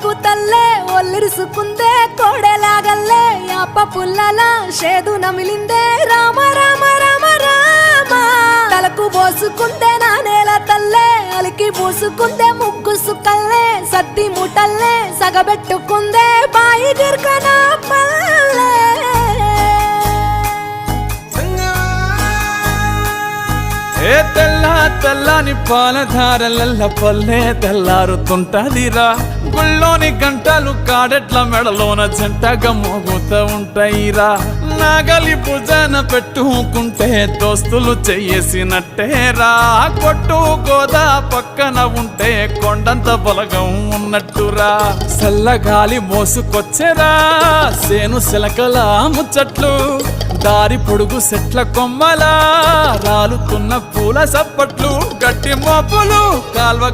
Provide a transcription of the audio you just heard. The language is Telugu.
పలుకు తల్లే ఒల్లిరుసుకుందే కోడెలాగల్లే యాప పుల్లల షేదు నమిలిందే రామ రామ రామ రామ తలకు పోసుకుందే నా నేల తల్లే అలికి పూసుకుందే ముగ్గు సుక్కల్లే సత్తి ముటల్లే సగబెట్టుకుందే బాయి గిర్కన పల్లె ఏ తెల్ల తెల్లని పాలధారలల్ల పల్లె తెల్లారుతుంటదిరా గుళ్ళోని గంటలు కాడెట్ల మెడలోన జంటగా మోగుతూ ఉంటాయిరా నాగలి భుజాన పెట్టుకుంటే దోస్తులు చెయ్యేసినట్టేరా కొట్టు గోదా పక్కన ఉంటే కొండంత బలగం ఉన్నట్టురా చల్లగాలి మోసుకొచ్చెరా సేను శిలకల ముచ్చట్లు దారి పొడుగు సెట్ల కొమ్మలా రాలుతున్న పూల సప్పట్లు గట్టి మోపులు కాల్వ